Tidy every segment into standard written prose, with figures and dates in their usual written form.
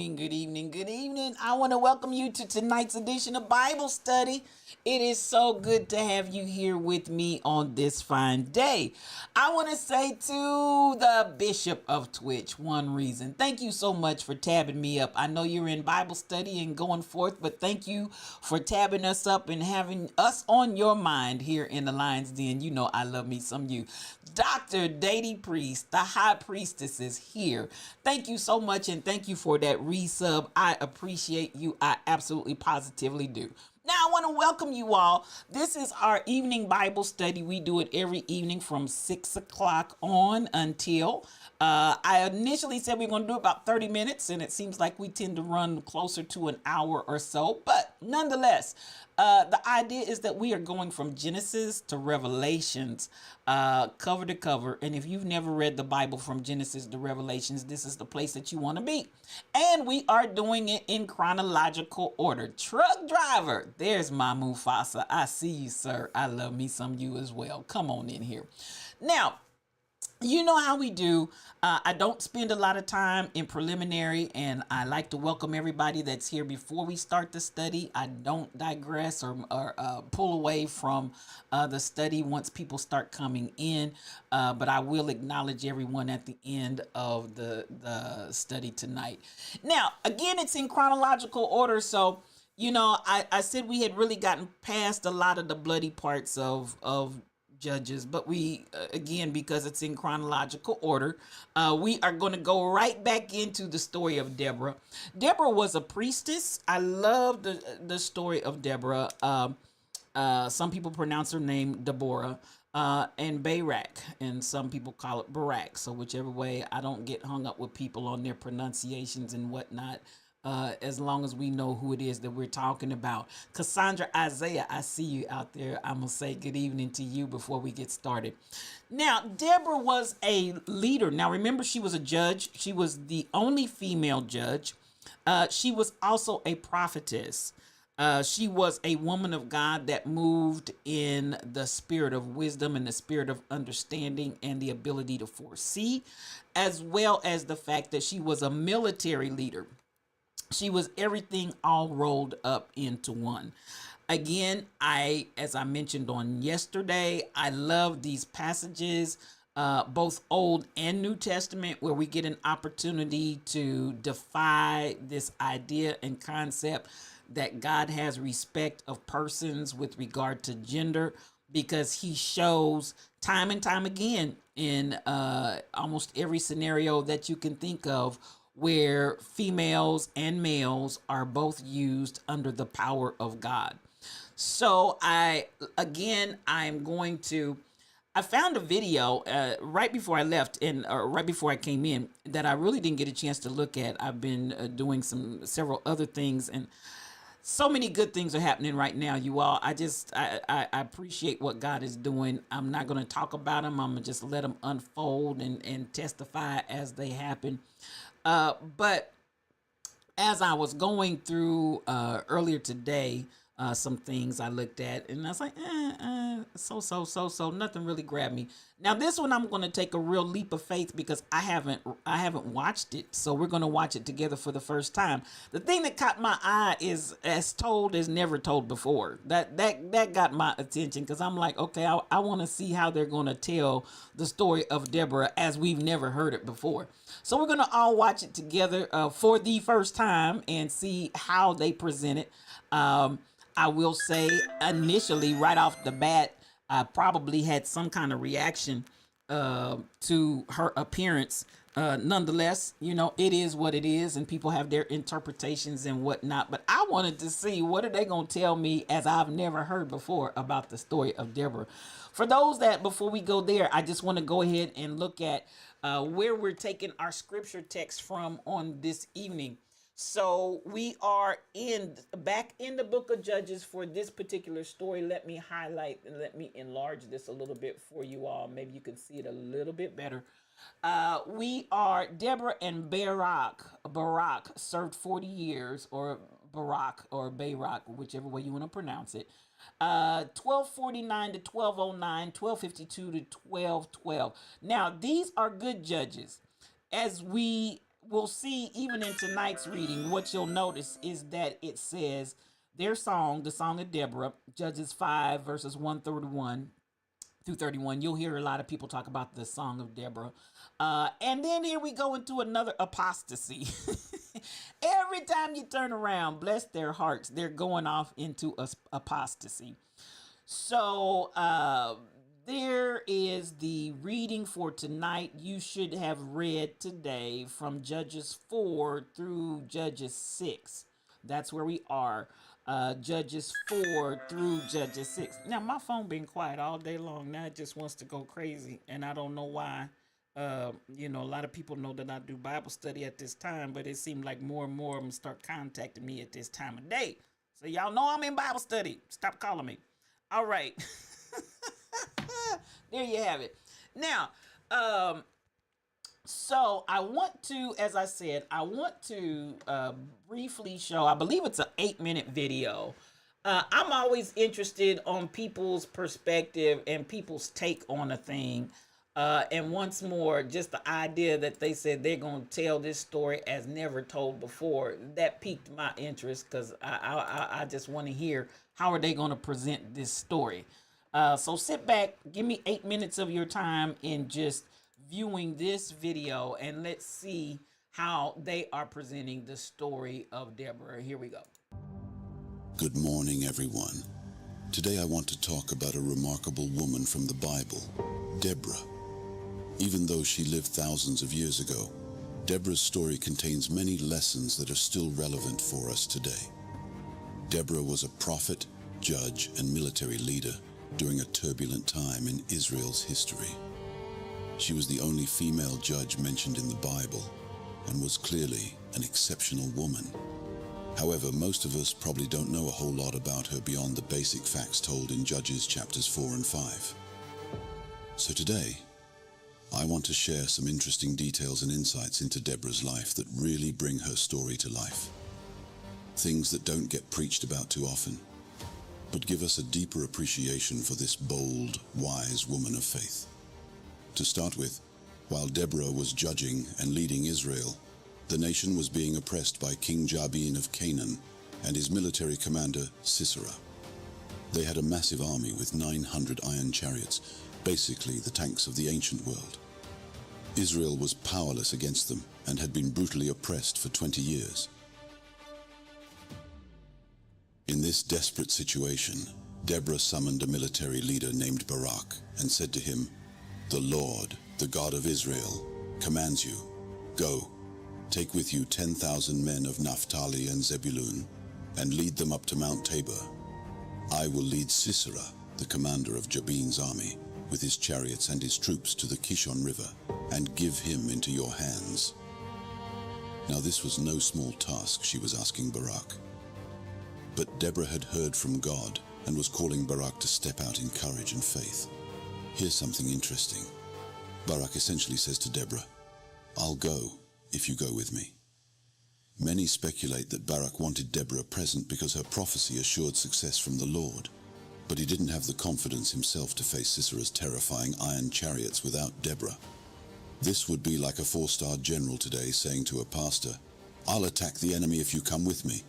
evening, good evening, good evening. I want to welcome you to tonight's edition of Bible Study. It is so good to have you here with me on this fine day. I want to say to the Bishop of Twitch, one reason. Thank you so much for tabbing me up. I know you're in Bible study and going forth, but thank you for tabbing us up and having us on your mind here in the Lion's Den. You know I love me some you. Dr. Dady Priest, the High Priestess, is here. Thank you so much, and thank you for that resub. I appreciate you. I absolutely positively do. Now, I want to welcome you all. This is our evening Bible study. We do it every evening from 6 o'clock on until I initially said we are going to do about 30 minutes, and it seems like we tend to run closer to an hour or so. But nonetheless, the idea is that we are going from Genesis to Revelations, cover to cover. And if you've never read the Bible from Genesis to Revelations, this is the place that you want to be. And we are doing it in chronological order. Truck driver, there's my Mufasa. I see you, sir. I love me some you as well. Come on in here. Now, you know how we do. I don't spend a lot of time in preliminary, and I like to welcome everybody that's here before we start the study. I don't digress or pull away from the study once people start coming in, but I will acknowledge everyone at the end of the study tonight. Now, again, it's in chronological order, so you know, I said we had really gotten past a lot of the bloody parts of Judges, but we again, because it's in chronological order, we are going to go right back into the story of Deborah. Deborah was a priestess. I love the story of Deborah. Some people pronounce her name Deborah, and Barak, and some people call it Barak. So whichever way, I don't get hung up with people on their pronunciations and whatnot. As long as we know who it is that we're talking about. Cassandra Isaiah, I see you out there. I'm going to say good evening to you before we get started. Now, Deborah was a leader. Now, remember, she was a judge. She was the only female judge. She was also a prophetess. She was a woman of God that moved in the spirit of wisdom and the spirit of understanding and the ability to foresee, as well as the fact that she was a military leader. She was everything all rolled up into one. Again, as I mentioned on yesterday, I love these passages, both Old and New Testament, where we get an opportunity to defy this idea and concept that God has respect of persons with regard to gender, because he shows time and time again in almost every scenario that you can think of where females and males are both used under the power of God. So I'm going to, I found a video right before I left and right before I came in that I really didn't get a chance to look at. I've been doing several other things, and so many good things are happening right now, you all. I appreciate what God is doing. I'm not going to talk about them. I'm going to just let them unfold and testify as they happen. But as I was going through earlier today, some things I looked at, and I was like, so nothing really grabbed me. Now this one I'm going to take a real leap of faith because I haven't watched it, so we're going to watch it together for the first time. The thing that caught my eye is as told as never told before. That got my attention because I'm like, okay, I want to see how they're going to tell the story of Deborah as we've never heard it before. So we're going to all watch it together for the first time and see how they present it. I will say initially, right off the bat, I probably had some kind of reaction to her appearance. Nonetheless, you know, it is what it is, and people have their interpretations and whatnot. But I wanted to see what are they going to tell me, as I've never heard before, about the story of Deborah. For those that, before we go there, I just want to go ahead and look at where we're taking our scripture text from on this evening. So we are back in the book of Judges for this particular story. Let me highlight and let me enlarge this a little bit for you all. Maybe you can see it a little bit better. We are Deborah and Barak. Barak served 40 years, or Barak or Barak, whichever way you want to pronounce it. 1249 to 1209, 1252 to 1212. Now, these are good judges. As we we'll see even in tonight's reading, what you'll notice is that it says their song, the Song of Deborah, Judges 5, verses 131 through 31. You'll hear a lot of people talk about the Song of Deborah. And then here we go into another apostasy. Every time you turn around, bless their hearts, they're going off into apostasy. So there is the reading for tonight. You should have read today from Judges 4 through Judges 6. That's where we are. Judges 4 through Judges 6. Now, my phone been quiet all day long. Now it just wants to go crazy, and I don't know why. A lot of people know that I do Bible study at this time, but it seemed like more and more of them start contacting me at this time of day. So y'all know I'm in Bible study. Stop calling me. All right. There you have it. Now, so I want to, as I said, briefly show, I believe it's an 8-minute video. I'm always interested on people's perspective and people's take on a thing. And once more, just the idea that they said they're going to tell this story as never told before, that piqued my interest, because I just want to hear how are they going to present this story. So sit back, give me 8 minutes of your time in just viewing this video, and let's see how they are presenting the story of Deborah. Here we go. Good morning, everyone. Today I want to talk about a remarkable woman from the Bible, Deborah. Even though she lived thousands of years ago, Deborah's story contains many lessons that are still relevant for us today. Deborah was a prophet, judge, and military leader during a turbulent time in Israel's history. She was the only female judge mentioned in the Bible and was clearly an exceptional woman. However, most of us probably don't know a whole lot about her beyond the basic facts told in Judges chapters 4 and 5. So today, I want to share some interesting details and insights into Deborah's life that really bring her story to life. Things that don't get preached about too often, but give us a deeper appreciation for this bold, wise woman of faith. To start with, while Deborah was judging and leading Israel, the nation was being oppressed by King Jabin of Canaan and his military commander, Sisera. They had a massive army with 900 iron chariots, basically the tanks of the ancient world. Israel was powerless against them and had been brutally oppressed for 20 years. In this desperate situation, Deborah summoned a military leader named Barak and said to him, "The Lord, the God of Israel, commands you, go, take with you 10,000 men of Naphtali and Zebulun, and lead them up to Mount Tabor. I will lead Sisera, the commander of Jabin's army, with his chariots and his troops to the Kishon River, and give him into your hands." Now this was no small task she was asking Barak. But Deborah had heard from God and was calling Barak to step out in courage and faith. Here's something interesting. Barak essentially says to Deborah, "I'll go if you go with me." Many speculate that Barak wanted Deborah present because her prophecy assured success from the Lord, but he didn't have the confidence himself to face Sisera's terrifying iron chariots without Deborah. This would be like a 4-star general today saying to a pastor, "I'll attack the enemy if you come with me."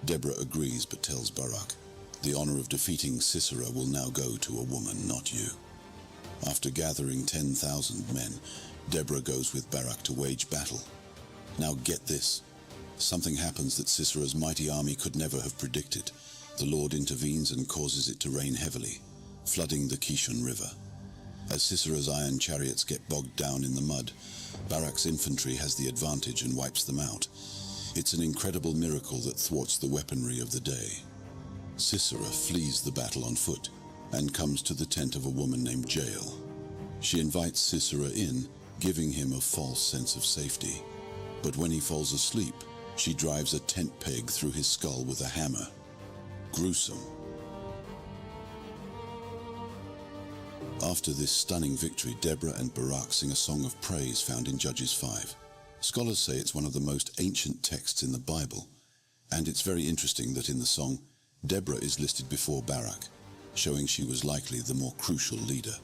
Deborah agrees but tells Barak, "The honor of defeating Sisera will now go to a woman, not you." After gathering 10,000 men, Deborah goes with Barak to wage battle. Now get this. Something happens that Sisera's mighty army could never have predicted. The Lord intervenes and causes it to rain heavily, flooding the Kishon River. As Sisera's iron chariots get bogged down in the mud, Barak's infantry has the advantage and wipes them out. It's an incredible miracle that thwarts the weaponry of the day. Sisera flees the battle on foot and comes to the tent of a woman named Jael. She invites Sisera in, giving him a false sense of safety. But when he falls asleep, she drives a tent peg through his skull with a hammer. Gruesome. After this stunning victory, Deborah and Barak sing a song of praise found in Judges 5. Scholars say it's one of the most ancient texts in the Bible, and it's very interesting that in the song, Deborah is listed before Barak, showing she was likely the more crucial leader.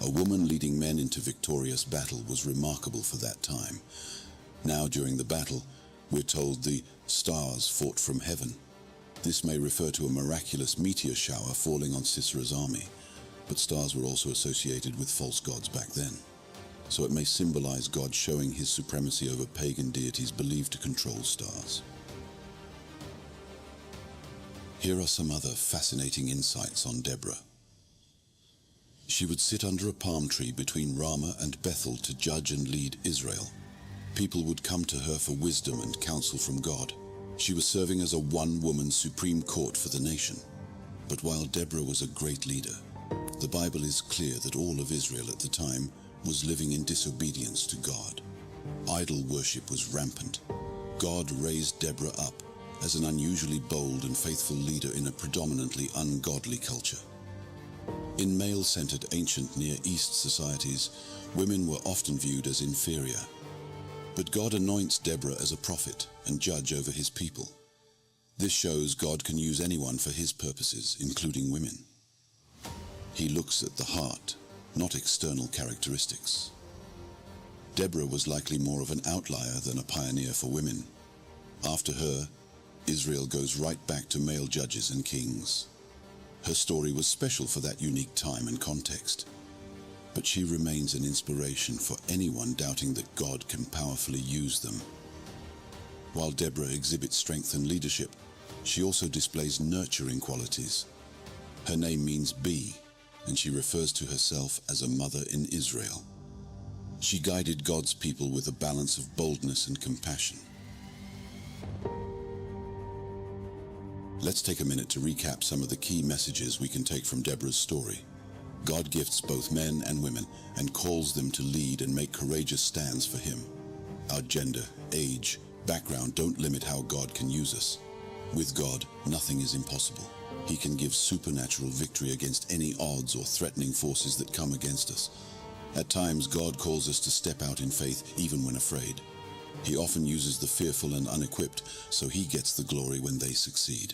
A woman leading men into victorious battle was remarkable for that time. Now, during the battle, we're told the stars fought from heaven. This may refer to a miraculous meteor shower falling on Sisera's army, but stars were also associated with false gods back then. So it may symbolize God showing his supremacy over pagan deities believed to control stars. Here are some other fascinating insights on Deborah. She would sit under a palm tree between Ramah and Bethel to judge and lead Israel. People would come to her for wisdom and counsel from God. She was serving as a one-woman supreme court for the nation. But while Deborah was a great leader, the Bible is clear that all of Israel at the time was living in disobedience to God. Idol worship was rampant. God raised Deborah up as an unusually bold and faithful leader in a predominantly ungodly culture. In male-centered ancient Near East societies, women were often viewed as inferior. But God anoints Deborah as a prophet and judge over his people. This shows God can use anyone for his purposes, including women. He looks at the heart, not external characteristics. Deborah was likely more of an outlier than a pioneer for women. After her, Israel goes right back to male judges and kings. Her story was special for that unique time and context, but she remains an inspiration for anyone doubting that God can powerfully use them. While Deborah exhibits strength and leadership, she also displays nurturing qualities. Her name means bee, and she refers to herself as a mother in Israel. She guided God's people with a balance of boldness and compassion. Let's take a minute to recap some of the key messages we can take from Deborah's story. God gifts both men and women and calls them to lead and make courageous stands for him. Our gender, age, background don't limit how God can use us. With God, nothing is impossible. He can give supernatural victory against any odds or threatening forces that come against us. At times, God calls us to step out in faith even when afraid. He often uses the fearful and unequipped, so he gets the glory when they succeed.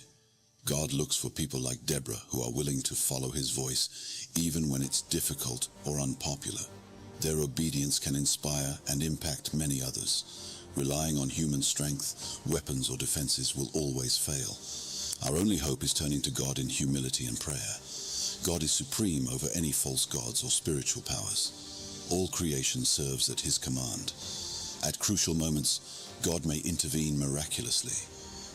God looks for people like Deborah who are willing to follow his voice, even when it's difficult or unpopular. Their obedience can inspire and impact many others. Relying on human strength, weapons or defenses will always fail. Our only hope is turning to God in humility and prayer. God is supreme over any false gods or spiritual powers. All creation serves at his command. At crucial moments, God may intervene miraculously,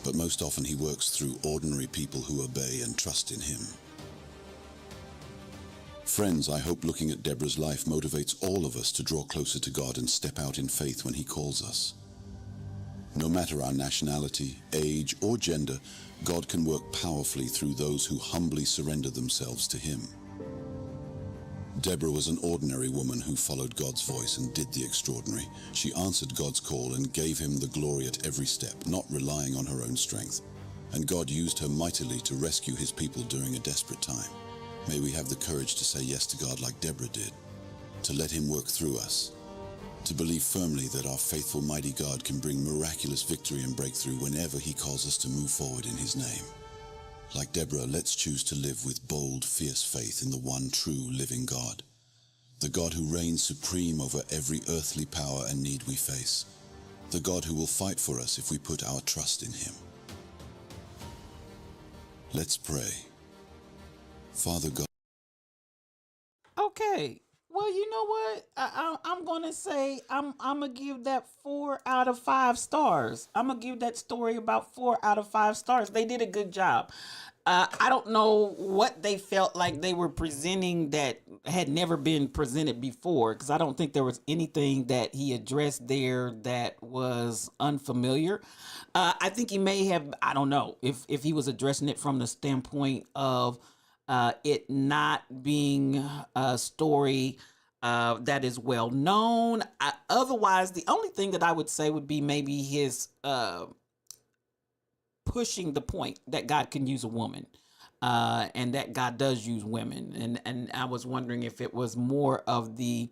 but most often he works through ordinary people who obey and trust in him. Friends, I hope looking at Deborah's life motivates all of us to draw closer to God and step out in faith when he calls us. No matter our nationality, age, or gender, God can work powerfully through those who humbly surrender themselves to him. Deborah was an ordinary woman who followed God's voice and did the extraordinary. She answered God's call and gave him the glory at every step, not relying on her own strength. And God used her mightily to rescue his people during a desperate time. May we have the courage to say yes to God like Deborah did, to let him work through us, to believe firmly that our faithful, mighty God can bring miraculous victory and breakthrough whenever he calls us to move forward in his name. Like Deborah, let's choose to live with bold, fierce faith in the one true living God, the God who reigns supreme over every earthly power and need we face, the God who will fight for us if we put our trust in him. Let's pray. Father God. Okay. Well, you know what? I'm gonna say I'm gonna give that 4 out of 5 stars. I'm gonna give that story about 4 out of 5 stars. They did a good job. I don't know what they felt like they were presenting that had never been presented before, because I don't think there was anything that he addressed there that was unfamiliar. I think he may have, I don't know, if he was addressing it from the standpoint of it not being a story that is well known. Otherwise, the only thing that I would say would be maybe his pushing the point that God can use a woman, and that God does use women. And I was wondering if it was more of the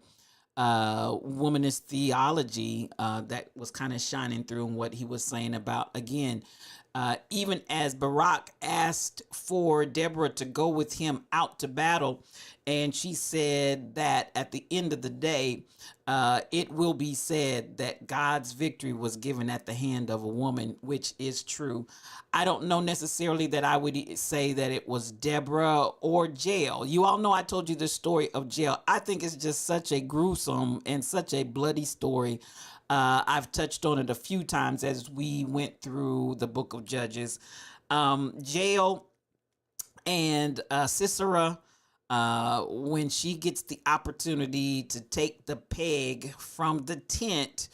womanist theology that was kind of shining through in what he was saying about, again, even as Barak asked for Deborah to go with him out to battle. And she said that at the end of the day, it will be said that God's victory was given at the hand of a woman, which is true. I don't know necessarily that I would say that it was Deborah or Jael. You all know I told you the story of Jael. I think it's just such a gruesome and such a bloody story. I've touched on it a few times as we went through the book of Judges. Jael and Sisera, when she gets the opportunity to take the peg from the tent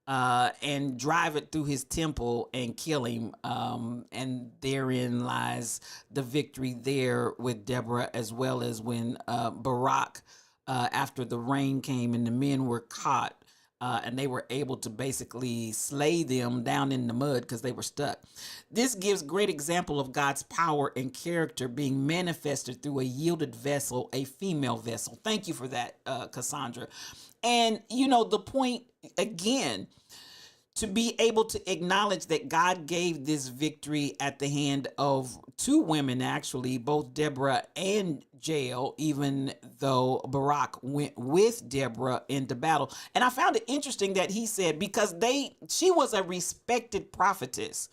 and drive it through his temple and kill him. And therein lies the victory there with Deborah, as well as when Barak, after the rain came and the men were caught, and they were able to basically slay them down in the mud because they were stuck. This gives great example of God's power and character being manifested through a yielded vessel, a female vessel. Thank you for that, Cassandra. And, you know, the point, again, to be able to acknowledge that God gave this victory at the hand of two women, actually, both Deborah and Jael, even though Barak went with Deborah into battle. And I found it interesting that he said, because she was a respected prophetess.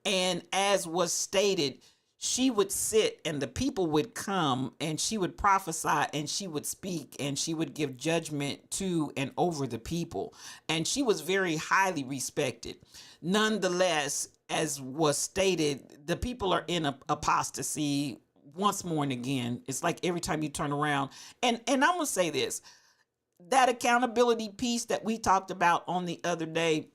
And as was stated, she would sit and the people would come and she would prophesy and she would speak and she would give judgment to and over the people. And she was very highly respected. Nonetheless, as was stated, the people are in apostasy once more and again. It's like every time you turn around. And I'm going to say this, that accountability piece that we talked about on the other day,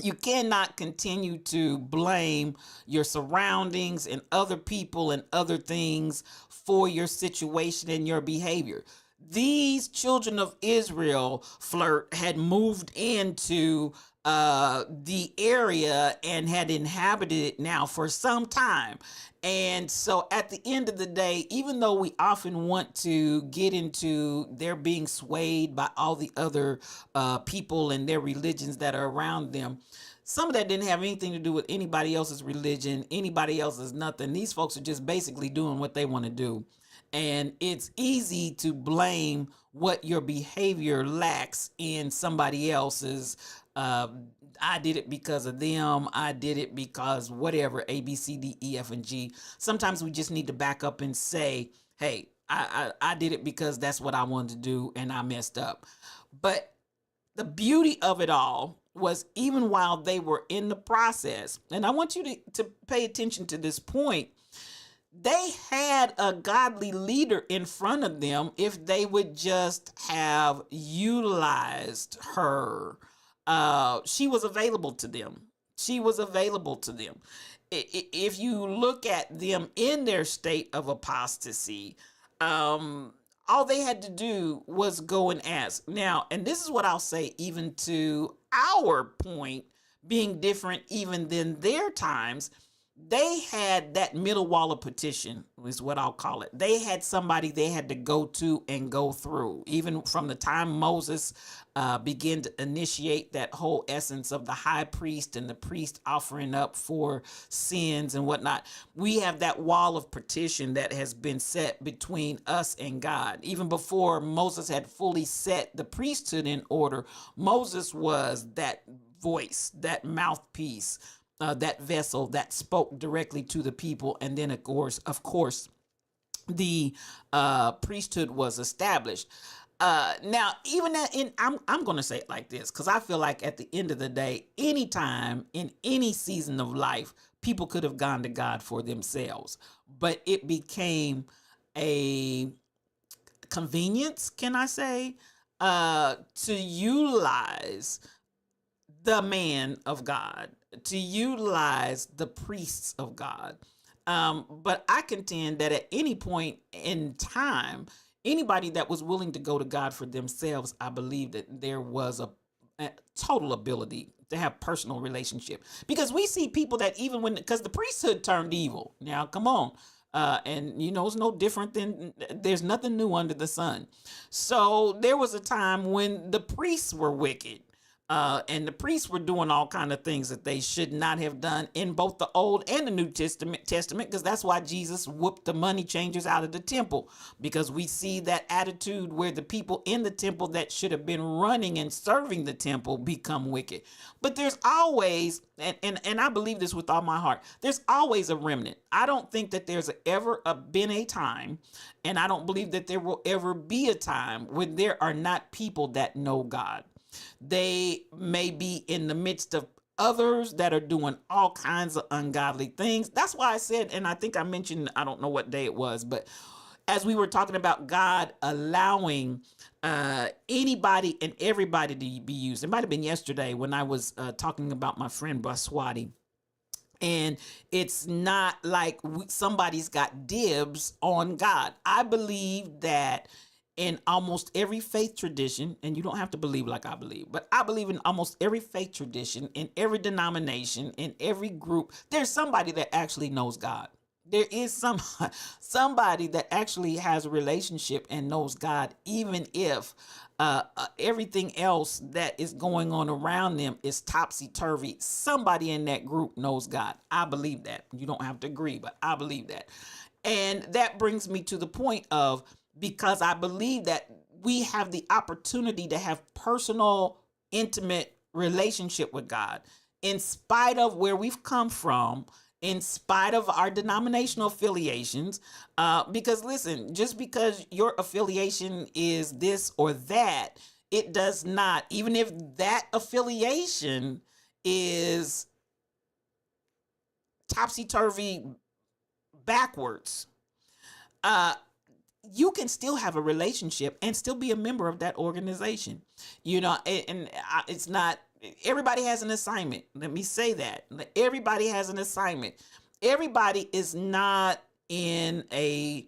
you cannot continue to blame your surroundings and other people and other things for your situation and your behavior. These children of Israel had moved into the area and had inhabited it now for some time. And so at the end of the day, even though we often want to get into their being swayed by all the other people and their religions that are around them, some of that didn't have anything to do with anybody else's religion, anybody else's nothing. These folks are just basically doing what they want to do. And it's easy to blame what your behavior lacks in somebody else's. I did it because of them. I did it because whatever, A, B, C, D, E, F, and G. Sometimes we just need to back up and say, hey, I did it because that's what I wanted to do and I messed up. But the beauty of it all was, even while they were in the process, and I want you to pay attention to this point, they had a godly leader in front of them if they would just have utilized her. She was available to them. She was available to them. If you look at them in their state of apostasy, all they had to do was go and ask. Now, and this is what I'll say, even to our point being different even than their times, they had that middle wall of petition, is what I'll call it. They had somebody they had to go to and go through. Even from the time Moses began to initiate that whole essence of the high priest and the priest offering up for sins and whatnot, we have that wall of petition that has been set between us and God. Even before Moses had fully set the priesthood in order, Moses was that voice, that mouthpiece, that vessel that spoke directly to the people. And then, of course, the priesthood was established. Now, even that, I'm going to say it like this, because I feel like at the end of the day, anytime in any season of life, people could have gone to God for themselves, but it became a convenience, can I say, to utilize the man of God, to utilize the priests of God. But I contend that at any point in time, anybody that was willing to go to God for themselves, I believe that there was a total ability to have personal relationship. Because we see people that even because the priesthood turned evil. Now, come on. And, you know, it's no different than, there's nothing new under the sun. So there was a time when the priests were wicked. And the priests were doing all kind of things that they should not have done in both the Old and the New Testament, because that's why Jesus whooped the money changers out of the temple, because we see that attitude where the people in the temple that should have been running and serving the temple become wicked. But there's always, and I believe this with all my heart, there's always a remnant. I don't think that there's ever been a time, and I don't believe that there will ever be a time when there are not people that know God. They may be in the midst of others that are doing all kinds of ungodly things. That's why I said, and I think I mentioned, I don't know what day it was, but as we were talking about God allowing anybody and everybody to be used, it might have been yesterday when I was talking about my friend Baswati. And it's not like somebody's got dibs on God. I believe that in almost every faith tradition, and you don't have to believe like I believe, but I believe in almost every faith tradition, in every denomination, in every group, there's somebody that actually knows God. There is somebody that actually has a relationship and knows God, even if everything else that is going on around them is topsy-turvy. Somebody in that group knows God. I believe that. You don't have to agree, but I believe that. And that brings me to the point of, because I believe that we have the opportunity to have personal, intimate relationship with God, in spite of where we've come from, in spite of our denominational affiliations. Because listen, just because your affiliation is this or that, it does not, even if that affiliation is topsy-turvy backwards, you can still have a relationship and still be a member of that organization. It's not, everybody has an assignment. Let me say that. Everybody has an assignment. Everybody is not in a,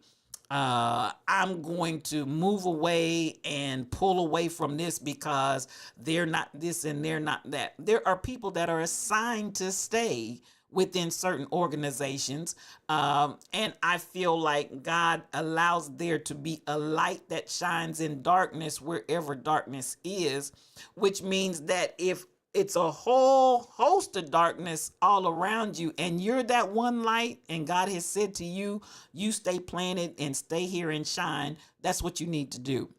I'm going to move away and pull away from this because they're not this and they're not that. There are people that are assigned to stay within certain organizations. And I feel like God allows there to be a light that shines in darkness wherever darkness is, which means that if it's a whole host of darkness all around you and you're that one light and God has said to you, you stay planted and stay here and shine, that's what you need to do.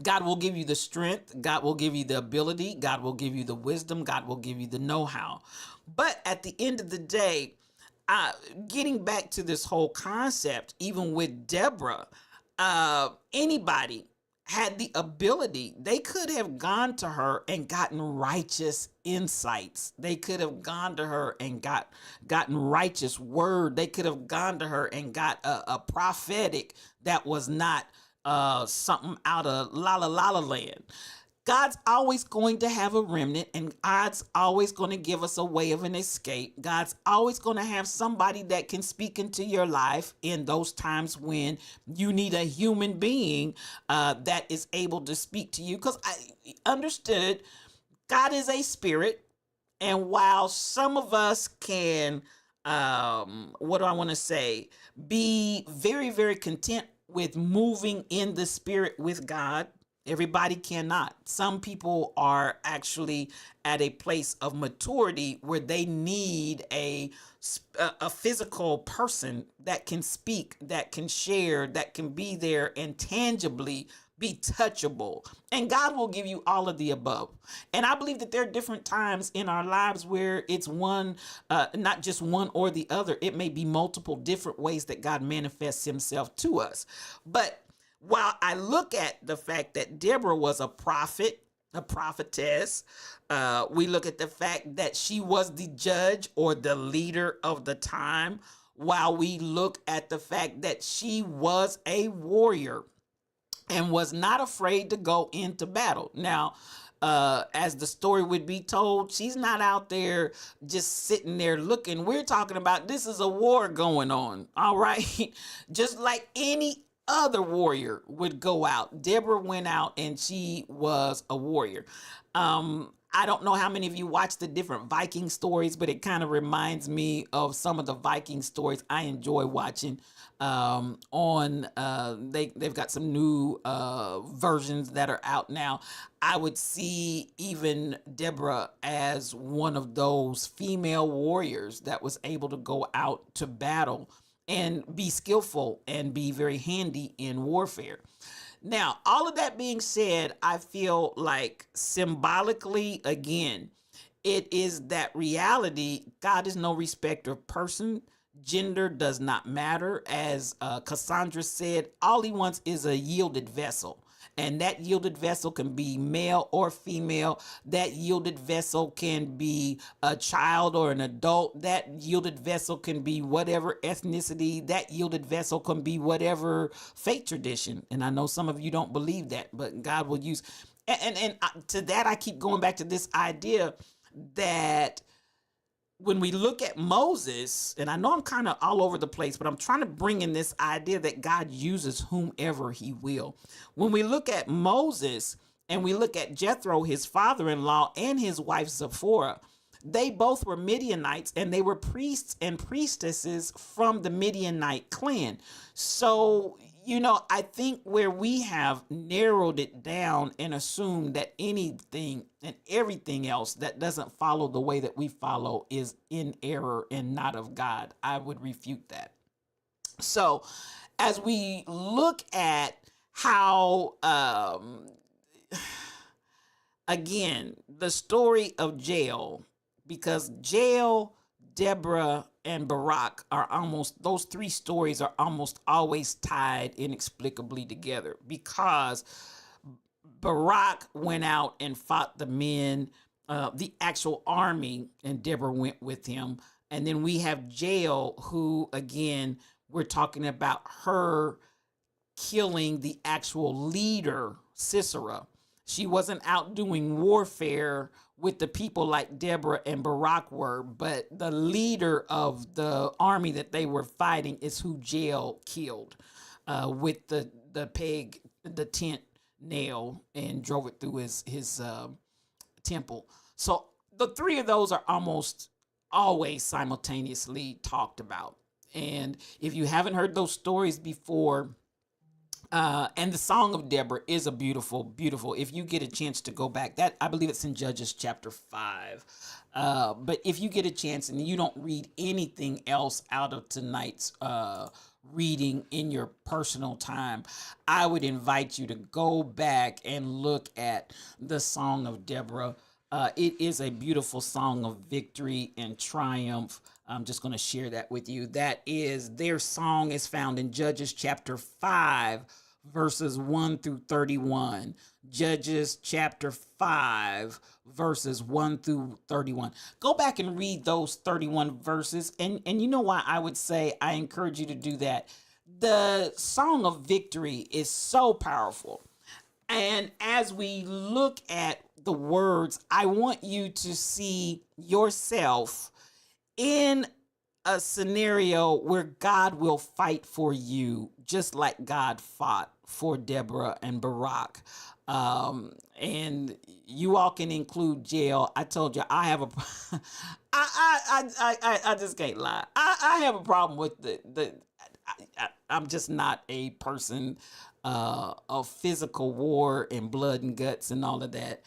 God will give you the strength. God will give you the ability. God will give you the wisdom. God will give you the know-how. But at the end of the day, getting back to this whole concept, even with Deborah, anybody had the ability. They could have gone to her and gotten righteous insights. They could have gone to her and gotten righteous word. They could have gone to her and got a prophetic that was not something out of La La La Land. God's always going to have a remnant, and God's always going to give us a way of an escape. God's always going to have somebody that can speak into your life in those times when you need a human being that is able to speak to you. Because I understood God is a spirit, and while some of us can, what do I want to say, be very, very content with moving in the spirit with God, everybody cannot. Some people are actually at a place of maturity where they need a physical person that can speak, that can share, that can be there and tangibly be touchable. And God will give you all of the above. And I believe that there are different times in our lives where it's one, not just one or the other. It may be multiple different ways that God manifests himself to us. But while I look at the fact that Deborah was a prophet, a prophetess, we look at the fact that she was the judge or the leader of the time, while we look at the fact that she was a warrior and was not afraid to go into battle. Now, as the story would be told, she's not out there just sitting there looking. We're talking about this is a war going on, all right? Just like any other warrior would go out. Deborah went out and she was a warrior. I don't know how many of you watch the different Viking stories, but it kind of reminds me of some of the Viking stories I enjoy watching. On they've got some new versions that are out now. I would see even Deborah as one of those female warriors that was able to go out to battle and be skillful and be very handy in warfare. Now, all of that being said, I feel like symbolically, again, it is that reality. God is no respecter of person. Gender does not matter. As Cassandra said, all he wants is a yielded vessel. And that yielded vessel can be male or female. That yielded vessel can be a child or an adult. That yielded vessel can be whatever ethnicity. That yielded vessel can be whatever faith tradition. And I know some of you don't believe that, but God will use. And to that, I keep going back to this idea that when we look at Moses, and I know I'm kind of all over the place, but I'm trying to bring in this idea that God uses whomever he will. When we look at Moses and we look at Jethro, his father-in-law, and his wife Zipporah, they both were Midianites, and they were priests and priestesses from the Midianite clan. So, I think where we have narrowed it down and assumed that anything and everything else that doesn't follow the way that we follow is in error and not of God, I would refute that. So, as we look at how, again, the story of Jael, because Jael, Deborah, and Barak are those three stories are almost always tied inexplicably together, because Barak went out and fought the men, the actual army, and Deborah went with him. And then we have Jael, who, again, we're talking about her killing the actual leader, Sisera. She wasn't out doing warfare with the people like Deborah and Barak were, but the leader of the army that they were fighting is who Jael killed with the tent nail, and drove it through his temple. So the three of those are almost always simultaneously talked about. And if you haven't heard those stories before, and the Song of Deborah is a beautiful, beautiful. If you get a chance to go back, that I believe it's in Judges chapter 5. But if you get a chance and you don't read anything else out of tonight's reading in your personal time, I would invite you to go back and look at the Song of Deborah. It is a beautiful song of victory and triumph. I'm just going to share that with you. That is, their song is found in Judges chapter 5, verses 1 through 31. Judges chapter 5, verses 1 through 31. Go back and read those 31 verses. And you know why I would say I encourage you to do that? The song of victory is so powerful. And as we look at the words, I want you to see yourself in a scenario where God will fight for you, just like God fought for Deborah and Barak. And you all can include Jael. I told you I have a, I just can't lie. I have a problem with I'm just not a person of physical war and blood and guts and all of that.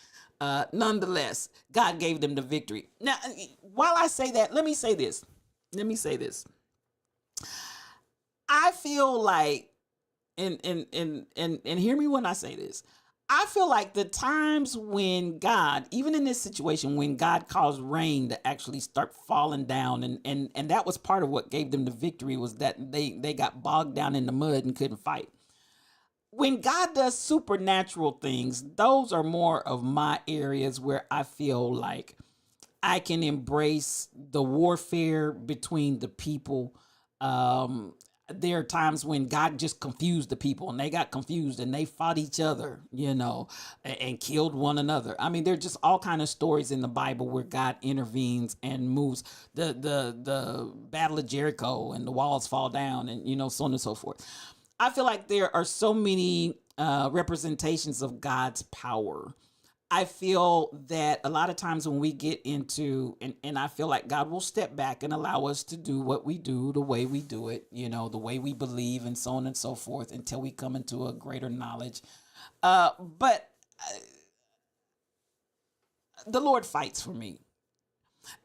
Nonetheless, God gave them the victory. Now, while I say that, let me say this. I feel like, and hear me when I say this. I feel like the times when God, even in this situation, when God caused rain to actually start falling down, and that was part of what gave them the victory, was that they got bogged down in the mud and couldn't fight. When God does supernatural things, those are more of my areas where I feel like I can embrace the warfare between the people. There are times when God just confused the people, and they got confused and they fought each other, and killed one another. I mean, there are just all kind of stories in the Bible where God intervenes and moves the Battle of Jericho, and the walls fall down, and so on and so forth. I feel like there are so many representations of God's power. I feel that a lot of times when we get into, and I feel like God will step back and allow us to do what we do the way we do it, the way we believe, and so on and so forth, until we come into a greater knowledge. But the Lord fights for me,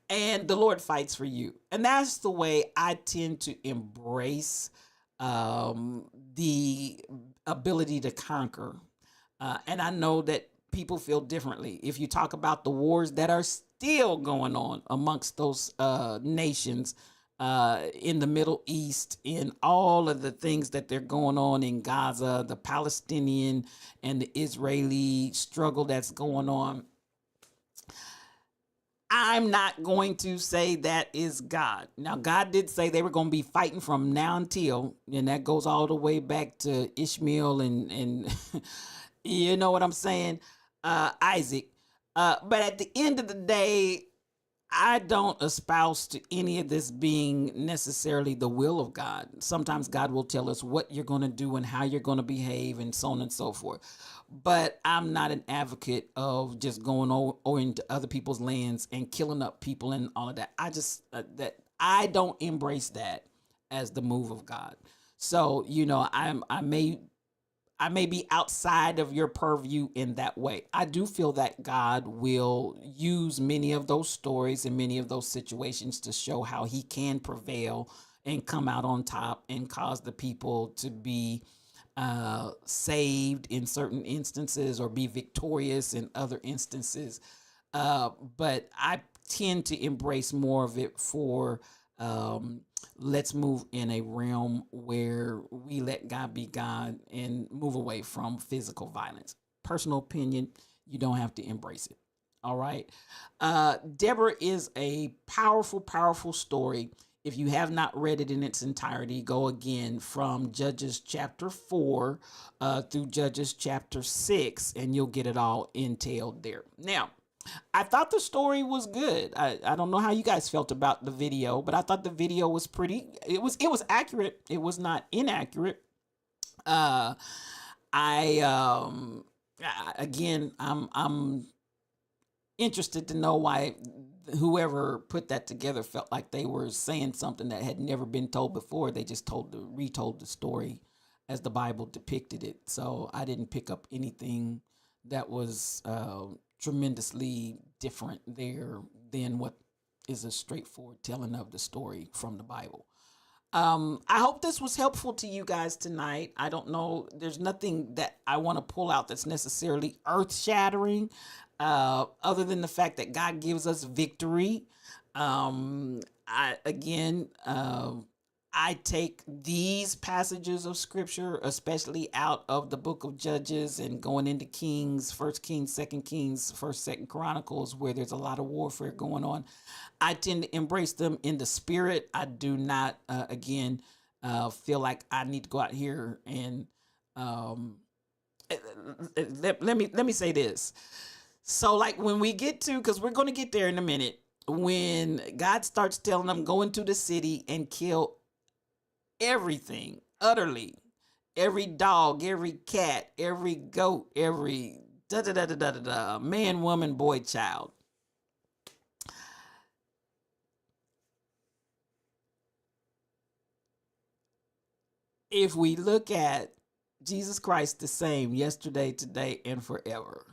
and the Lord fights for you. And that's the way I tend to embrace the ability to conquer. And I know that people feel differently. If you talk about the wars that are still going on amongst those nations in the Middle East, in all of the things that they're going on in Gaza, the Palestinian and the Israeli struggle that's going on, I'm not going to say that is God. Now, God did say they were going to be fighting from now until, and that goes all the way back to Ishmael and you know what I'm saying, Isaac. But at the end of the day, I don't espouse to any of this being necessarily the will of God. Sometimes God will tell us what you're going to do and how you're going to behave and so on and so forth. But I'm not an advocate of just going over into other people's lands and killing up people and all of that. I just, that I don't embrace that as the move of God. So, I may be outside of your purview in that way. I do feel that God will use many of those stories and many of those situations to show how he can prevail and come out on top and cause the people to be saved in certain instances or be victorious in other instances. But I tend to embrace more of it for let's move in a realm where we let God be God and move away from physical violence. Personal opinion, you don't have to embrace it. All right. Deborah is a powerful, powerful story. If you have not read it in its entirety, go again from Judges chapter 4 through Judges chapter 6, and you'll get it all entailed there. Now, I thought the story was good. I don't know how you guys felt about the video, but I thought the video was it was accurate. It was not inaccurate. Uh I again I'm interested to know why whoever put that together felt like they were saying something that had never been told before. They just retold the story as the Bible depicted it. So I didn't pick up anything that was tremendously different there than what is a straightforward telling of the story from the Bible. I hope this was helpful to you guys tonight. I don't know. There's nothing that I want to pull out that's necessarily earth shattering, other than the fact that God gives us victory. I again, I take these passages of scripture, especially out of the book of Judges and going into Kings, First Kings, Second Kings, First, Second Chronicles, where there's a lot of warfare going on. I tend to embrace them in the spirit. I do not, feel like I need to go out here and let me say this. So, like when we get to, because we're going to get there in a minute, when God starts telling them go into the city and kill everything utterly, every dog, every cat, every goat, every da da da da da da, man, woman, boy, child. If we look at Jesus Christ the same yesterday, today, and forever,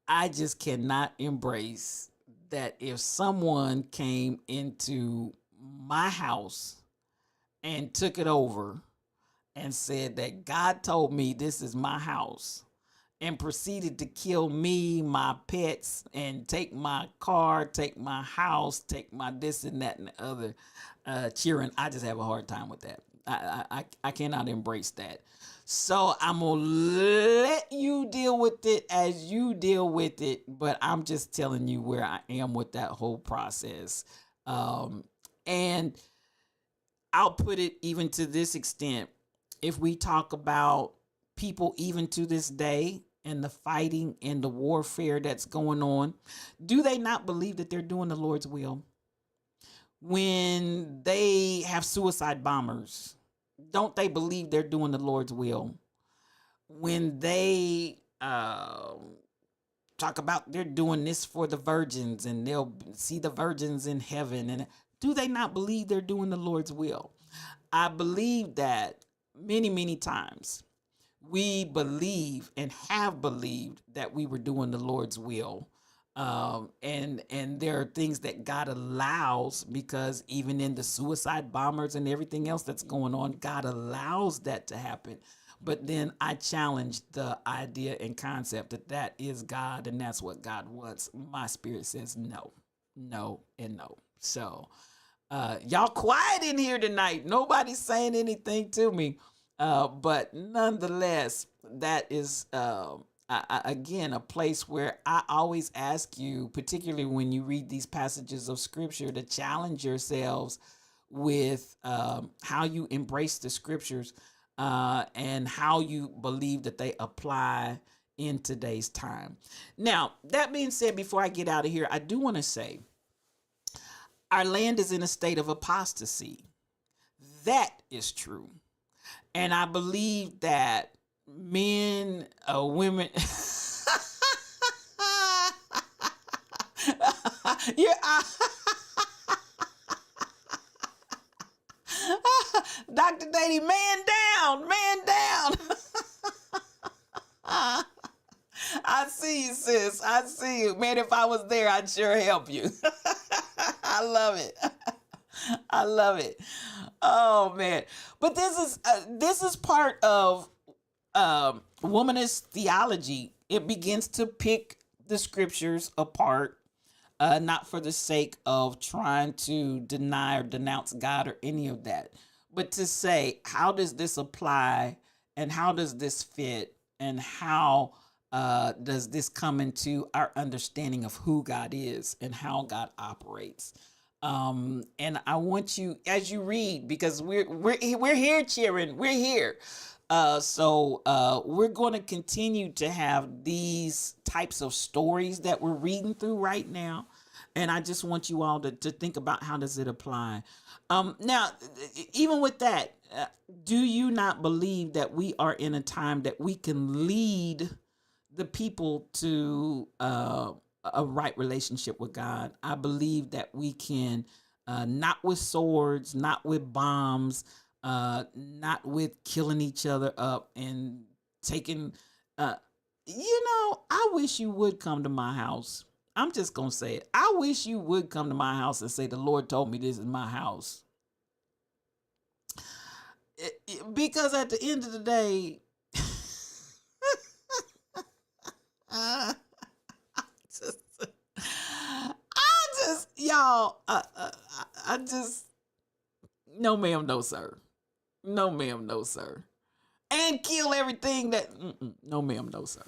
I just cannot embrace that if someone came into my house and took it over and said that God told me this is my house and proceeded to kill me, my pets, and take my car, take my house, take my this and that and the other, cheering, I just have a hard time with that. I cannot embrace that. So I'm going to let you deal with it as you deal with it, but I'm just telling you where I am with that whole process. And I'll put it even to this extent. If we talk about people even to this day and the fighting and the warfare that's going on, do they not believe that they're doing the Lord's will? When they have suicide bombers, don't they believe they're doing the Lord's will? When they talk about they're doing this for the virgins and they'll see the virgins in heaven. And do they not believe they're doing the Lord's will? I believe that many, many times we believe and have believed that we were doing the Lord's will. And there are things that God allows, because even in the suicide bombers and everything else that's going on, God allows that to happen. But then I challenge the idea and concept that that is God and that's what God wants. My spirit says no, no, and no. So y'all quiet in here tonight. Nobody's saying anything to me. But nonetheless, that is again a place where I always ask you, particularly when you read these passages of scripture, to challenge yourselves with how you embrace the scriptures and how you believe that they apply in today's time. Now, that being said, before I get out of here, I do want to say our land is in a state of apostasy. That is true. And I believe that men, women, yeah, Dr. Dady, man down, man down. I see you, sis. I see you. Man, if I was there, I'd sure help you. I love it. I love it. Oh man. But this is part of womanist theology. It begins to pick the scriptures apart, not for the sake of trying to deny or denounce God or any of that, but to say, how does this apply and how does this fit and how does this come into our understanding of who God is and how God operates? And I want you, as you read, because we're here cheering, we're here. So we're going to continue to have these types of stories that we're reading through right now. And I just want you all to think about, how does it apply? Now, even with that, do you not believe that we are in a time that we can lead the people to a right relationship with God? I believe that we can, not with swords, not with bombs, not with killing each other up and taking, I wish you would come to my house. I'm just going to say it. I wish you would come to my house and say, the Lord told me this is my house. Because at the end of the day, y'all, I just, no ma'am, no sir. No ma'am, no sir. And kill everything that, no ma'am, no sir.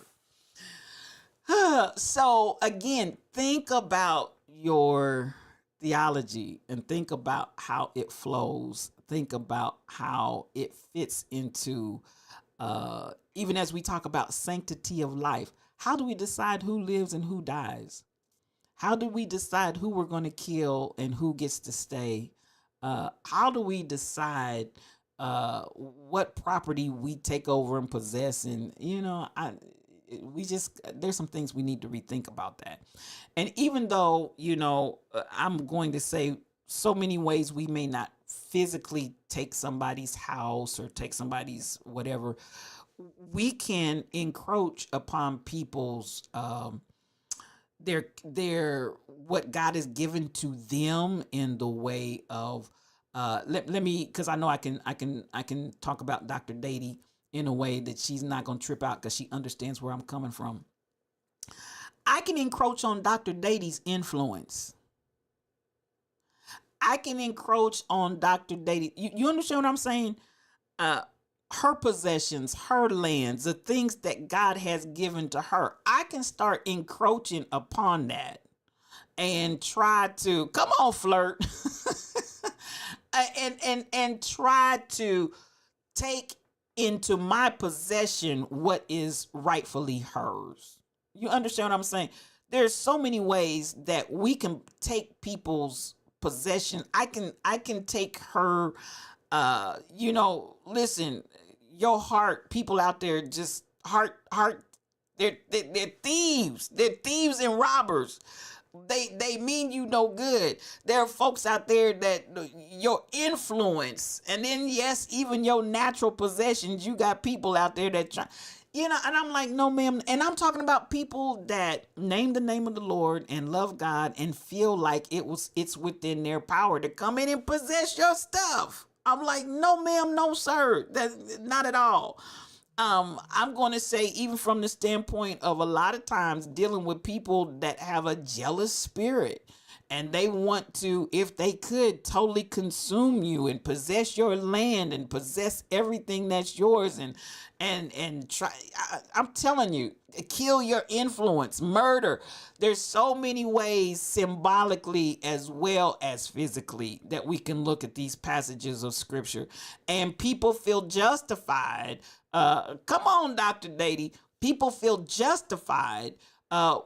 So again, think about your theology and think about how it flows. Think about how it fits into, even as we talk about sanctity of life, how do we decide who lives and who dies? How do we decide who we're going to kill and who gets to stay? How do we decide what property we take over and possess? And, there's some things we need to rethink about that. And even though, I'm going to say so many ways we may not physically take somebody's house or take somebody's whatever, we can encroach upon people's, their what God has given to them in the way of, let me, because I know I can talk about Dr. Dady in a way that she's not going to trip out because she understands where I'm coming from. I can encroach on Dr. Dady's influence. I can encroach on Dr. Dady. You understand what I'm saying? Her possessions, her lands, the things that God has given to her. I can start encroaching upon that and try to, come on, flirt, and try to take into my possession what is rightfully hers. You understand what I'm saying? There's so many ways that we can take people's possession. I can take her, listen, your heart, people out there, just heart They're thieves. They're thieves and robbers. They mean you no good. There are folks out there that your influence, and then yes, even your natural possessions. You got people out there that try, and I'm like, no, ma'am. And I'm talking about people that name the name of the Lord and love God and feel like it's within their power to come in and possess your stuff. I'm like, no, ma'am, no, sir. That's not at all. I'm going to say, even from the standpoint of a lot of times dealing with people that have a jealous spirit and they want to, if they could, totally consume you and possess your land and possess everything that's yours and try. I'm telling you, kill your influence, murder. There's so many ways symbolically as well as physically that we can look at these passages of scripture, and people feel justified. Come on, Dr. Dady. People feel justified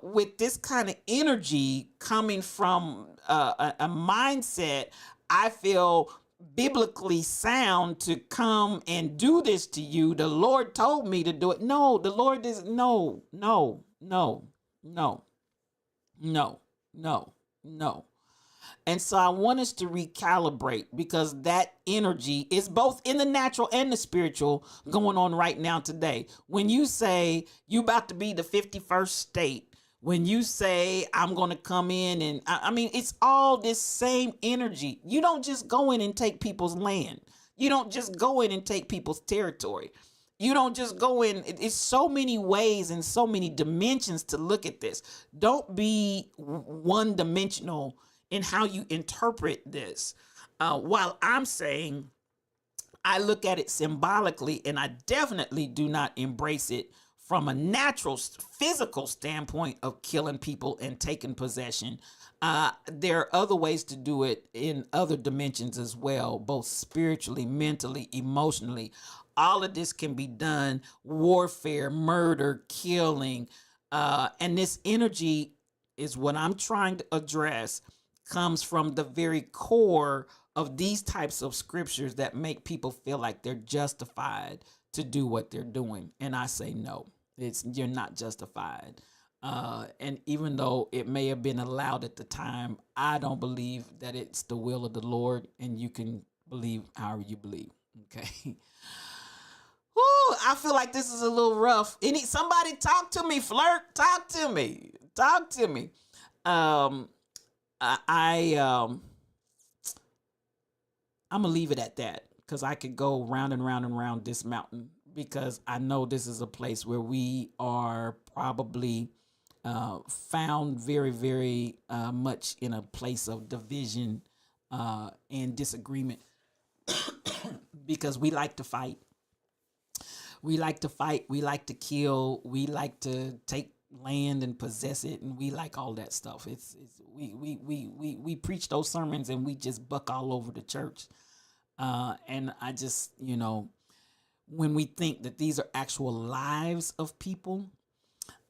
with this kind of energy coming from a mindset. I feel biblically sound to come and do this to you. The Lord told me to do it. No, the Lord is no, no, no, no, no, no, no. And so I want us to recalibrate, because that energy is both in the natural and the spiritual going on right now today. When you say you about to be the 51st state, when you say I'm going to come in and I mean, it's all this same energy. You don't just go in and take people's land. You don't just go in and take people's territory. You don't just go in. It's so many ways and so many dimensions to look at this. Don't be one dimensional in how you interpret this. While I'm saying I look at it symbolically, and I definitely do not embrace it from a natural physical standpoint of killing people and taking possession. There are other ways to do it in other dimensions as well, both spiritually, mentally, emotionally. All of this can be done: warfare, murder, killing. And this energy is what I'm trying to address, comes from the very core of these types of scriptures that make people feel like they're justified to do what they're doing. And I say, no, you're not justified. And even though it may have been allowed at the time, I don't believe that it's the will of the Lord, and you can believe however you believe. Okay. Whew, I feel like this is a little rough. Somebody talk to me, Flirt. Talk to me. Talk to me. I'm gonna leave it at that, because I could go round and round and round this mountain, because I know this is a place where we are probably found very, very much in a place of division and disagreement, because we like to fight. We like to fight. We like to kill. We like to take land and possess it, and we like all that stuff. We preach those sermons and we just buck all over the church. And I just, when we think that these are actual lives of people,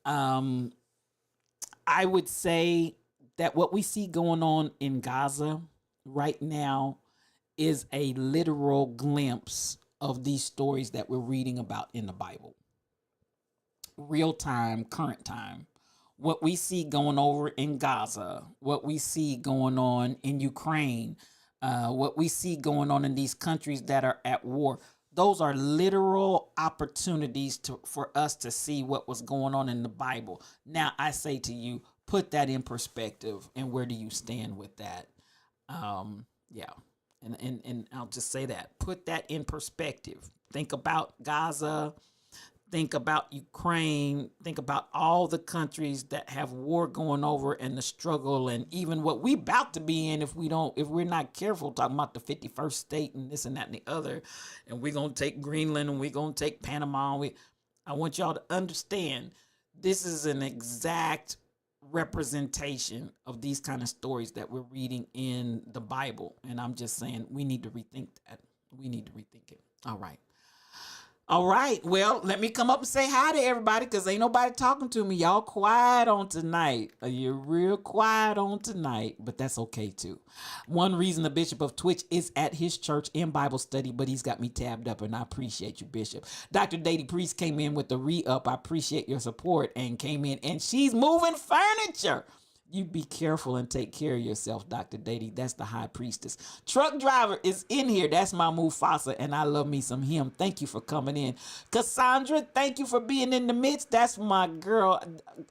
I would say that what we see going on in Gaza right now is a literal glimpse of these stories that we're reading about in the Bible. Real time, current time. What we see going over in Gaza, what we see going on in Ukraine, what we see going on in these countries that are at war, those are literal opportunities for us to see what was going on in the Bible. Now, I say to you, put that in perspective, and where do you stand with that? Yeah. And I'll just say that. Put that in perspective. Think about Gaza. Think about Ukraine. Think about all the countries that have war going over, and the struggle, and even what we about to be in if we're not careful, talking about the 51st state and this and that and the other. And we're going to take Greenland, and we're going to take Panama. I want y'all to understand, this is an exact representation of these kind of stories that we're reading in the Bible. And I'm just saying, we need to rethink that. We need to rethink it. All right. All right. Well, let me come up and say hi to everybody because ain't nobody talking to me. Y'all quiet on tonight. You're real quiet on tonight, but that's okay too. One reason the Bishop of Twitch is at his church in Bible study, but he's got me tabbed up, and I appreciate you, Bishop. Dr. Dady Priest came in with the re-up. I appreciate your support and came in, and she's moving furniture. You be careful and take care of yourself, Dr. Dady. That's the high priestess. Truck driver is in here. That's my Mufasa, and I love me some him. Thank you for coming in. Cassandra, thank you for being in the midst. That's my girl.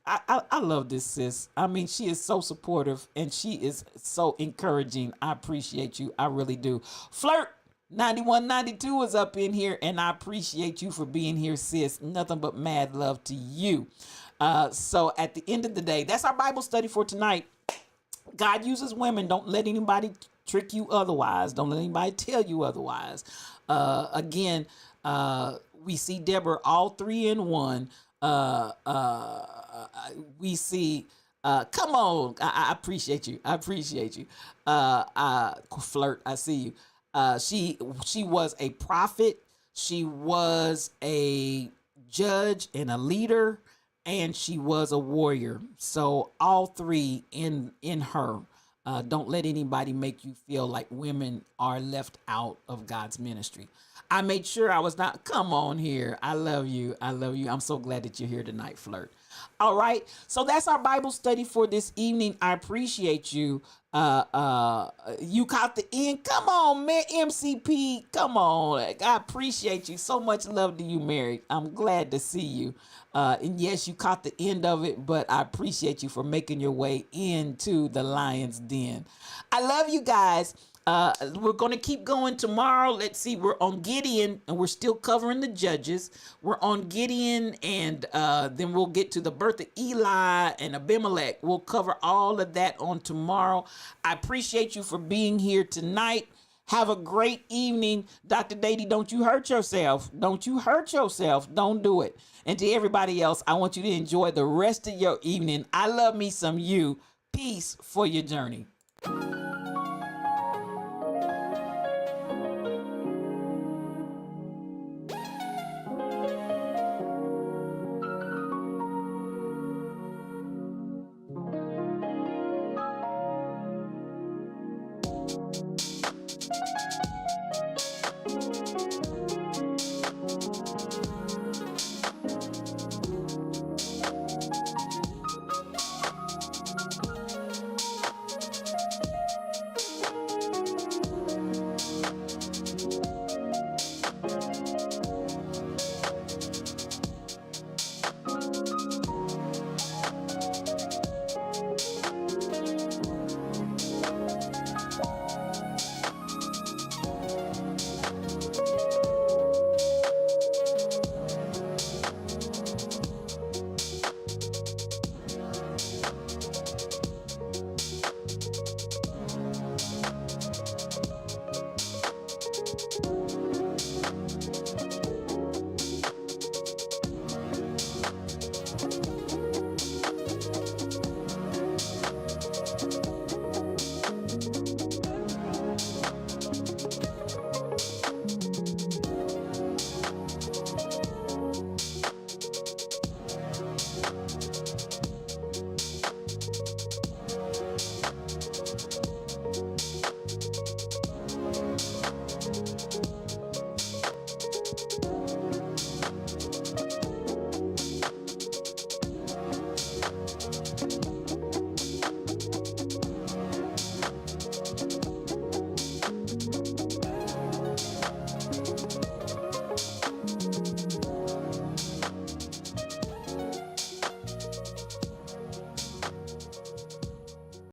I love this sis. I mean, she is so supportive, and she is so encouraging. I appreciate you. I really do. Flirt 9192 is up in here, and I appreciate you for being here, sis. Nothing but mad love to you. So at the end of the day, that's our Bible study for tonight. God uses women. Don't let anybody trick you otherwise. Don't let anybody tell you otherwise. Again, we see Deborah all 3 in 1. We see, come on. I appreciate you. I appreciate you. Flirt, I see you. She was a prophet. She was a judge and a leader, and she was a warrior. So all 3 in her. Don't let anybody make you feel like women are left out of God's ministry. I made sure I was not. Come on here. I love you. I love you. I'm so glad that you're here tonight, Flirt. All right. So that's our Bible study for this evening. I appreciate you. You caught the end. Come on, man. MCP. Come on. I appreciate you. So much love to you, Mary. I'm glad to see you. And yes, you caught the end of it, but I appreciate you for making your way into the lion's den. I love you guys. We're going to keep going tomorrow. Let's see. We're on Gideon, and we're still covering the judges. We're on Gideon, and then we'll get to the birth of Eli and Abimelech. We'll cover all of that on tomorrow. I appreciate you for being here tonight. Have a great evening. Dr. Dady, don't you hurt yourself. Don't you hurt yourself. Don't do it. And to everybody else, I want you to enjoy the rest of your evening. I love me some you. Peace for your journey.